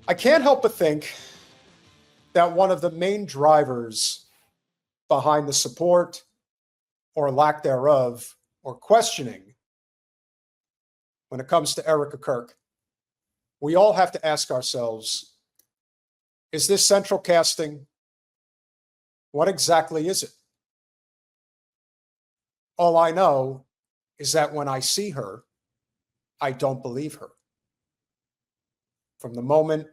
I can't help but think that one of the main drivers behind the support or lack thereof or questioning when it comes to Erika Kirk, we all have to ask ourselves, is this central casting? What exactly is it? All I know is that when I see her, I don't believe her. From the moment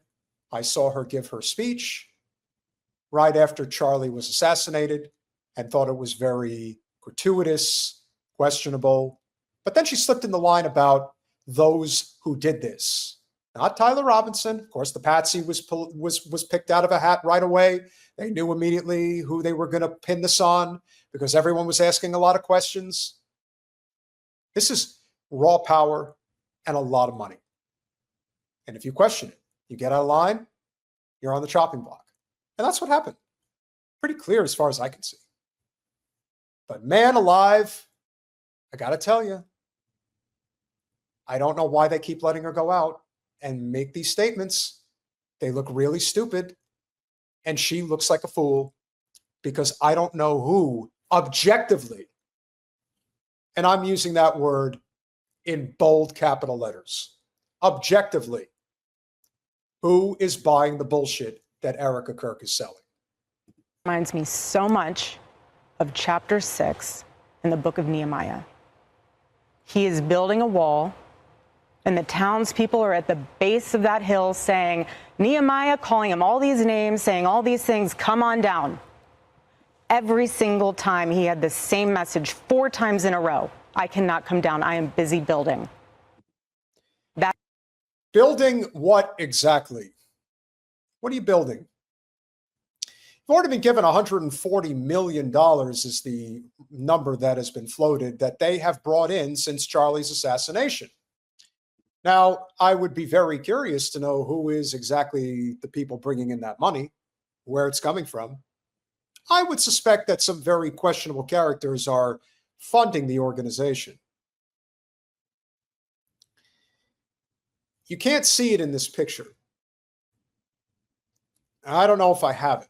I saw her give her speech right after Charlie was assassinated and thought it was very gratuitous, questionable, but then she slipped in the line about those who did this. Not Tyler Robinson. Of course, the patsy was picked out of a hat right away. They knew immediately who they were going to pin this on because everyone was asking a lot of questions. This is raw power and a lot of money. And if you question it, you get out of line, you're on the chopping block. And that's what happened. Pretty clear as far as I can see. But man alive, I got to tell you, I don't know why they keep letting her go out and make these statements. They look really stupid. And she looks like a fool because I don't know who objectively, and I'm using that word in bold capital letters, objectively, who is buying the bullshit that Erika Kirk is selling. Reminds me so much of chapter 6 in the book of Nehemiah. He is building a wall, and the townspeople are at the base of that hill saying, Nehemiah, calling him all these names, saying all these things, come on down. Every single time he had the same message 4 times in a row. I cannot come down. I am busy building. Building what exactly? What are you building? You've already been given $140 million is the number that has been floated that they have brought in since Charlie's assassination. Now, I would be very curious to know who is exactly the people bringing in that money, where it's coming from. I would suspect that some very questionable characters are funding the organization. You can't see it in this picture. I don't know if I have it,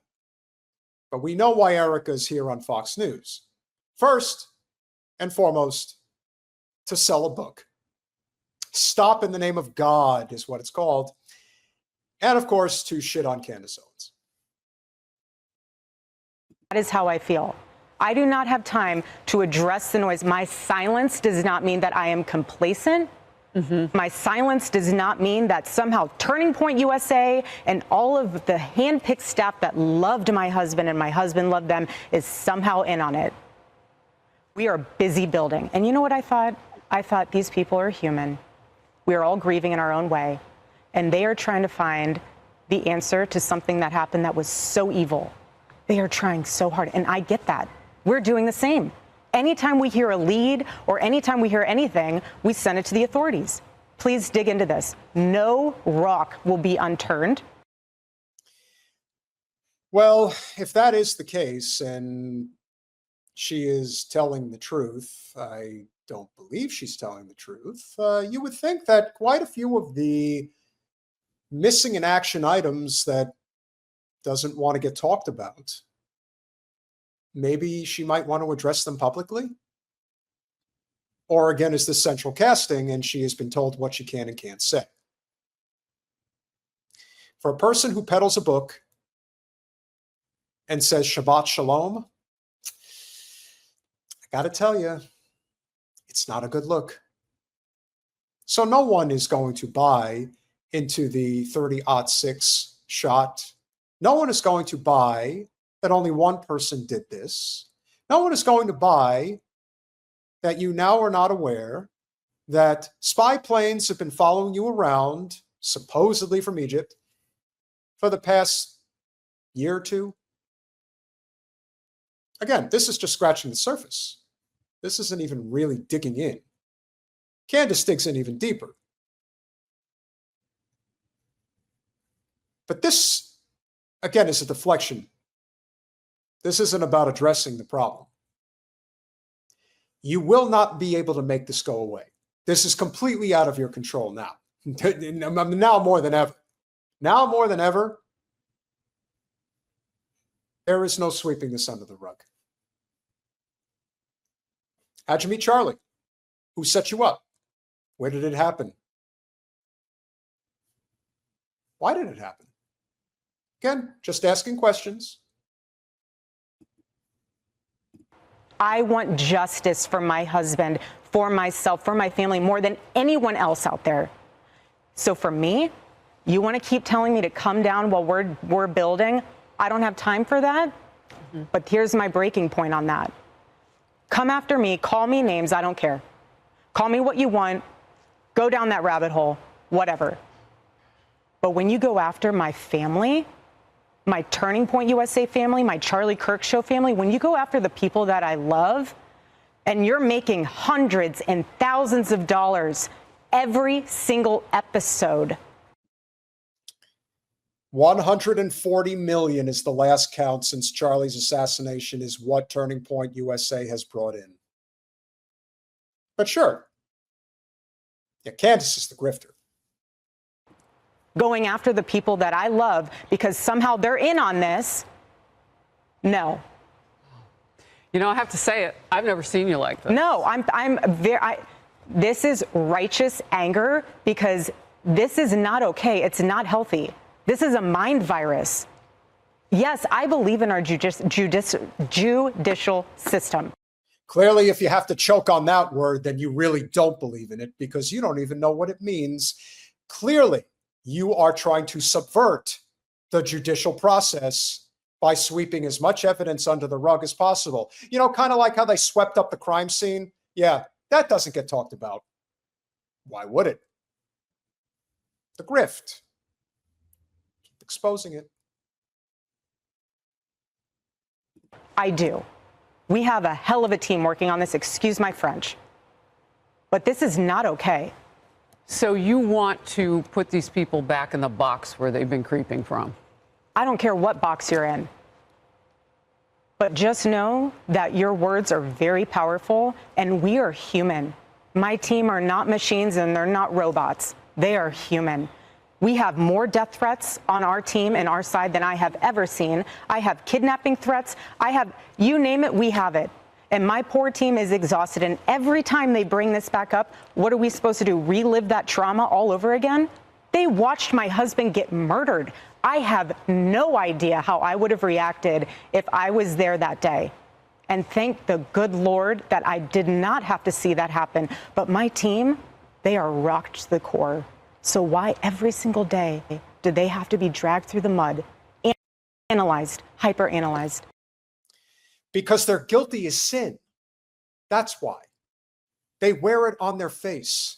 but we know why Erika is here on Fox News. First and foremost, to sell a book. Stop in the Name of God is what it's called. And of course, to shit on Candace Owens. That is how I feel. I do not have time to address the noise. My silence does not mean that I am complacent. My silence does not mean that somehow Turning Point USA and all of the handpicked staff that loved my husband and my husband loved them is somehow in on it. We are busy building. And you know what I thought? I thought these people are human. We are all grieving in our own way. And they are trying to find the answer to something that happened that was so evil. They are trying so hard. And I get that. We're doing the same. Anytime we hear a lead or anytime we hear anything, we send it to the authorities. Please dig into this. No rock will be unturned. Well, if that is the case and she is telling the truth, I don't believe she's telling the truth. You would think that quite a few of the missing in action items that doesn't want to get talked about, maybe she might want to address them publicly. Or again, is this central casting and she has been told what she can and can't say? For a person who peddles a book and says Shabbat Shalom, I got to tell you, it's not a good look. So no one is going to buy into the 30-06 shot. No one is going to buy that only one person did this. No one is going to buy that you now are not aware that spy planes have been following you around, supposedly from Egypt, for the past year or two. Again, this is just scratching the surface. This isn't even really digging in. Candace digs in even deeper. But this, again, is a deflection. This isn't about addressing the problem. You will not be able to make this go away. This is completely out of your control now. Now more than ever. Now more than ever, there is no sweeping this under the rug. How'd you meet Charlie? Who set you up? Where did it happen? Why did it happen? Again, just asking questions. I want justice for my husband, for myself, for my family, more than anyone else out there. So for me, you want to keep telling me to come down while we're building? I don't have time for that. Mm-hmm. But here's my breaking point on that. Come after me, call me names, I don't care. Call me what you want, go down that rabbit hole, whatever. But when you go after my family, my Turning Point USA family, my Charlie Kirk show family, when you go after the people that I love, and you're making hundreds and thousands of dollars every single episode. 140 million is the last count since Charlie's assassination is what Turning Point USA has brought in. But sure. Yeah, Candace is the grifter. Going after the people that I love because somehow they're in on this. No. You know, I have to say it. I've never seen you like this. No, this is righteous anger because this is not okay. It's not healthy. This is a mind virus. Yes, I believe in our judicial system. Clearly, if you have to choke on that word, then you really don't believe in it because you don't even know what it means. Clearly, you are trying to subvert the judicial process by sweeping as much evidence under the rug as possible. You know, kind of like how they swept up the crime scene. Yeah, that doesn't get talked about. Why would it? The grift. Keep exposing it. I do. We have a hell of a team working on this, excuse my French. But this is not okay. So you want to put these people back in the box where they've been creeping from? I don't care what box you're in. But just know that your words are very powerful and we are human. My team are not machines and they're not robots. They are human. We have more death threats on our team and our side than I have ever seen. I have kidnapping threats. I have, you name it, we have it. And my poor team is exhausted. And every time they bring this back up, what are we supposed to do? Relive that trauma all over again? They watched my husband get murdered. I have no idea how I would have reacted if I was there that day. And thank the good Lord that I did not have to see that happen. But my team, they are rocked to the core. So why every single day do they have to be dragged through the mud, analyzed, hyper-analyzed? Because they're guilty as sin. That's why. They wear it on their face.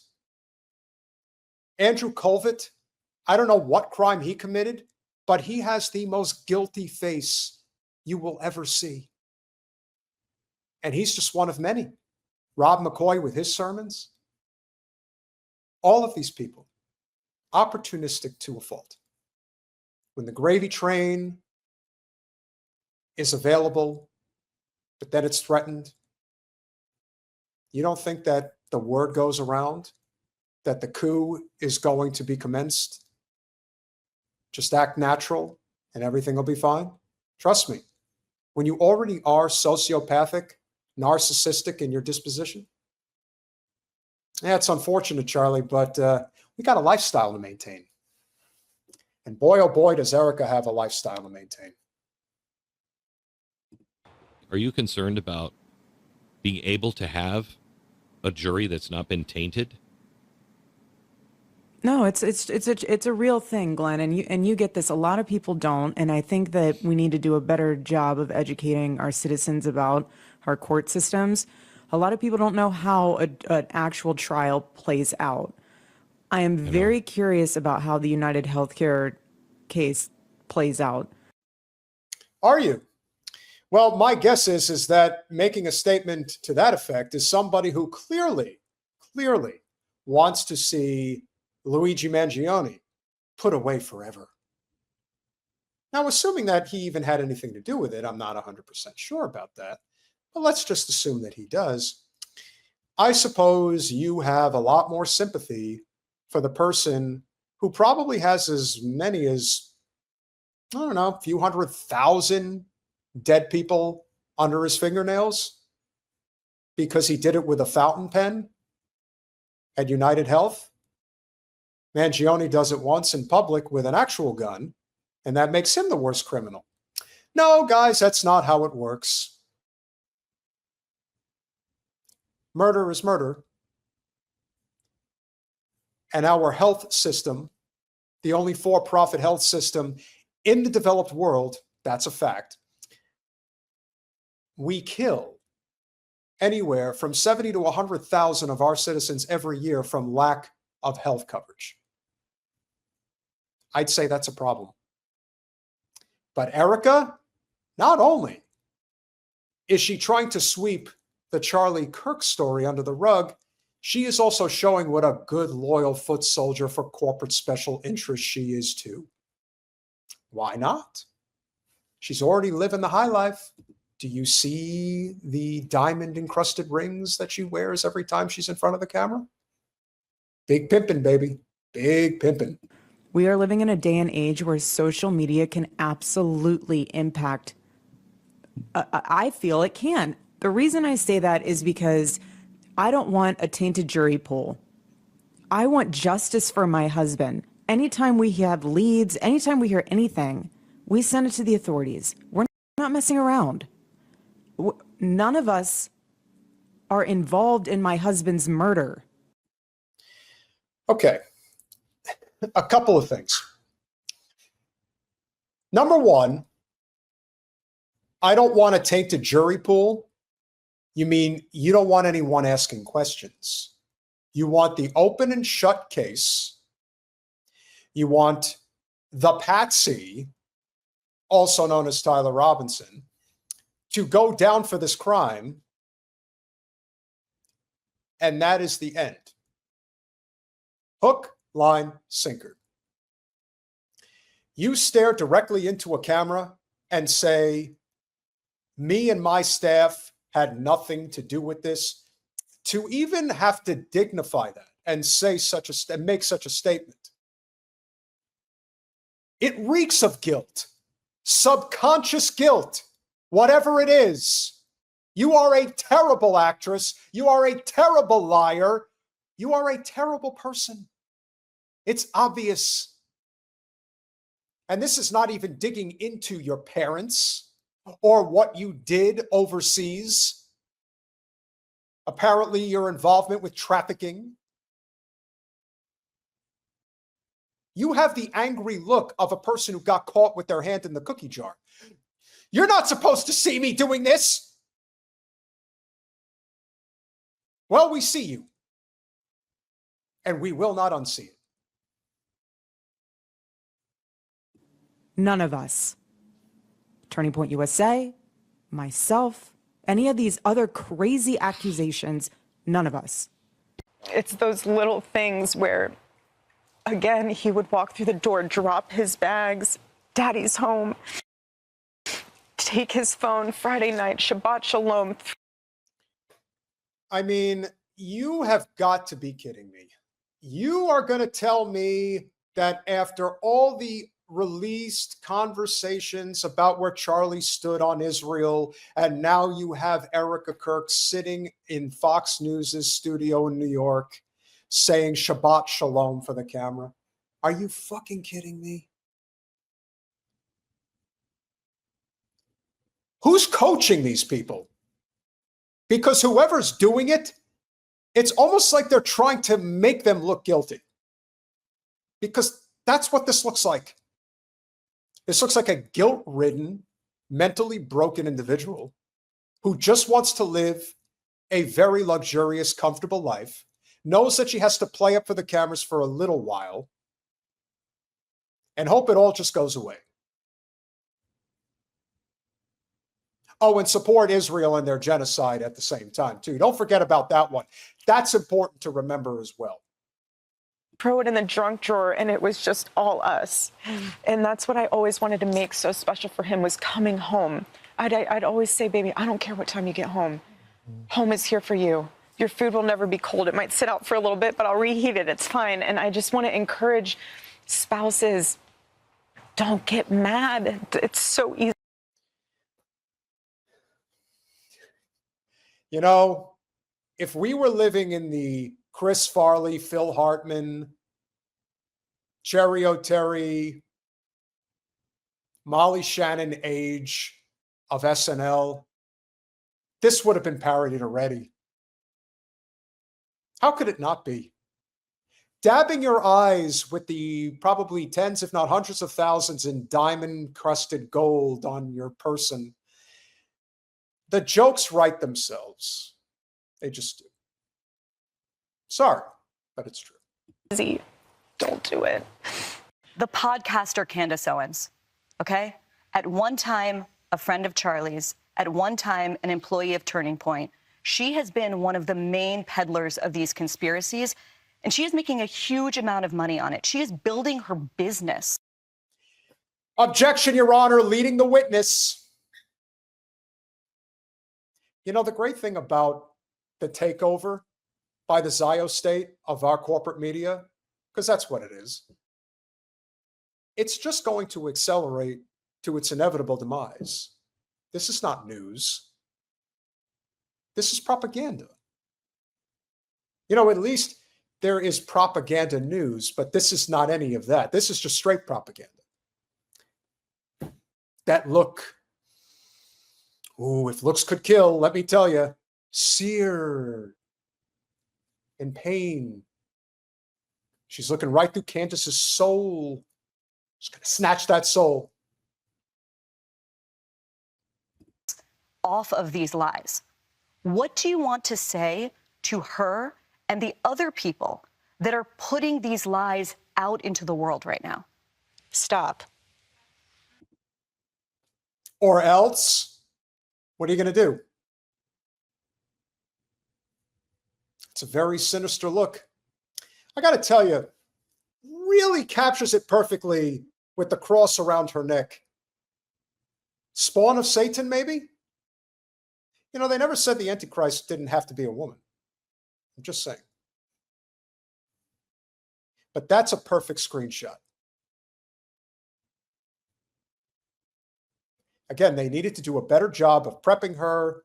Andrew Colvett, I don't know what crime he committed, but he has the most guilty face you will ever see. And he's just one of many. Rob McCoy with his sermons. All of these people, opportunistic to a fault. When the gravy train is available, but then it's threatened, you don't think that the word goes around that the coup is going to be commenced? Just act natural and everything will be fine? Trust me, when you already are sociopathic, narcissistic in your disposition, yeah, it's unfortunate, Charlie, but we got a lifestyle to maintain. And boy, oh boy, does Erika have a lifestyle to maintain. Are you concerned about being able to have a jury that's not been tainted? No, it's a real thing, Glenn, and you get this. A lot of people don't, and I think that we need to do a better job of educating our citizens about our court systems. A lot of people don't know how an actual trial plays out. I am very curious about how the United Healthcare case plays out. Are you? Well, my guess is that making a statement to that effect is somebody who clearly wants to see Luigi Mangione put away forever. Now, assuming that he even had anything to do with it, I'm not 100% sure about that, but let's just assume that he does. I suppose you have a lot more sympathy for the person who probably has as many as, I don't know, a few 100,000 dead people under his fingernails because he did it with a fountain pen at United Health. Mangione does it once in public with an actual gun, and that makes him the worst criminal. No, guys, that's not how it works. Murder is murder. And our health system, the only for-profit health system in the developed world, that's a fact. We kill anywhere from 70 to 100,000 of our citizens every year from lack of health coverage. I'd say that's a problem. But Erika, not only is she trying to sweep the Charlie Kirk story under the rug, she is also showing what a good, loyal foot soldier for corporate special interests she is too. Why not? She's already living the high life. Do you see the diamond-encrusted rings that she wears every time she's in front of the camera? Big pimpin', baby. Big pimpin'. We are living in a day and age where social media can absolutely impact. I feel it can. The reason I say that is because I don't want a tainted jury pool. I want justice for my husband. Anytime we have leads, anytime we hear anything, we send it to the authorities. We're not messing around. None of us are involved in my husband's murder. Okay. A couple of things. Number one, I don't want a tainted jury pool. You mean you don't want anyone asking questions. You want the open and shut case. You want the patsy, also known as Tyler Robinson, to go down for this crime. And that is the end. Hook, line, sinker. You stare directly into a camera and say, me and my staff had nothing to do with this. To even have to dignify that and say and make such a statement, it reeks of guilt, subconscious guilt, whatever it is. You are a terrible actress. You are a terrible liar. You are a terrible person. It's obvious. And this is not even digging into your parents or what you did overseas. Apparently, your involvement with trafficking. You have the angry look of a person who got caught with their hand in the cookie jar. You're not supposed to see me doing this. Well, we see you. And we will not unsee it. None of us. Turning Point USA, myself, any of these other crazy accusations, none of us. It's those little things where, again, he would walk through the door, drop his bags, Daddy's home, take his phone, Friday night, Shabbat Shalom. I mean, you have got to be kidding me. You are going to tell me that after all the released conversations about where Charlie stood on Israel, and now you have Erika Kirk sitting in Fox News' studio in New York saying Shabbat Shalom for the camera. Are you fucking kidding me? Who's coaching these people? Because whoever's doing it, it's almost like they're trying to make them look guilty. Because that's what this looks like. This looks like a guilt-ridden, mentally broken individual who just wants to live a very luxurious, comfortable life, knows that she has to play up for the cameras for a little while, and hope it all just goes away. Oh, and support Israel and their genocide at the same time, too. Don't forget about that one. That's important to remember as well. Throw it in the junk drawer, and it was just all us. And that's what I always wanted to make so special for him, was coming home. I'd always say, baby, I don't care what time you get home. Home is here for you. Your food will never be cold. It might sit out for a little bit, but I'll reheat it. It's fine. And I just want to encourage Spouses, don't get mad. It's so easy. You know, if we were living in the Chris Farley, Phil Hartman, Cherry O'Terry, Molly Shannon age of SNL, this would have been parodied already. How could it not be? Dabbing your eyes with the probably tens, if not hundreds of thousands in diamond-crusted gold on your person. The jokes write themselves. They just do. Sorry, but it's true. Easy. Don't do it. The podcaster Candace Owens, okay? At one time, a friend of Charlie's, at one time, an employee of Turning Point. She has been one of the main peddlers of these conspiracies, and she is making a huge amount of money on it. She is building her business. Objection, Your Honor, leading the witness. You know, the great thing about the takeover by the Zio state of our corporate media, because that's what it is, it's just going to accelerate to its inevitable demise. This is not news. This is propaganda. You know, at least there is propaganda news, but this is not any of that. This is just straight propaganda. That look, ooh, if looks could kill, let me tell you, seared in pain. She's looking right through Candace's soul. She's going to snatch that soul. Off of these lies. What do you want to say to her and the other people that are putting these lies out into the world right now? Stop. Or else, what are you going to do? It's a very sinister look. I got to tell you, really captures it perfectly with the cross around her neck. Spawn of Satan, maybe? You know, they never said the Antichrist didn't have to be a woman. I'm just saying. But that's a perfect screenshot. Again, they needed to do a better job of prepping her.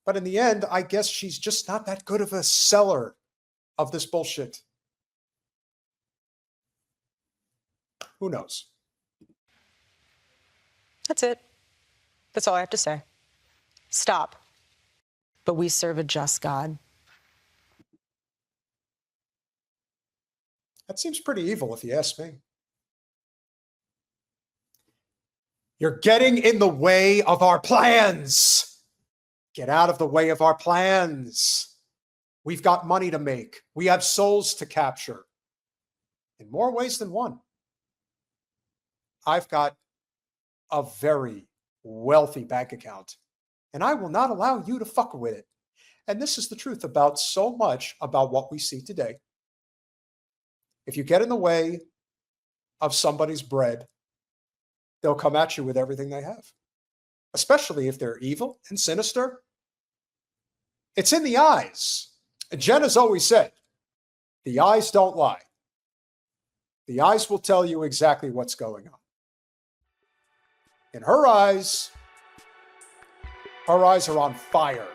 But in the end, I guess she's just not that good of a seller of this bullshit. Who knows? That's it. That's all I have to say. Stop. But we serve a just God. That seems pretty evil if you ask me. You're getting in the way of our plans. Get out of the way of our plans. We've got money to make. We have souls to capture. In more ways than one. I've got a very wealthy bank account, and I will not allow you to fuck with it. And this is the truth about so much about what we see today. If you get in the way of somebody's bread, they'll come at you with everything they have, especially if they're evil and sinister. It's in the eyes. Jen has always said, the eyes don't lie. The eyes will tell you exactly what's going on. In her eyes are on fire.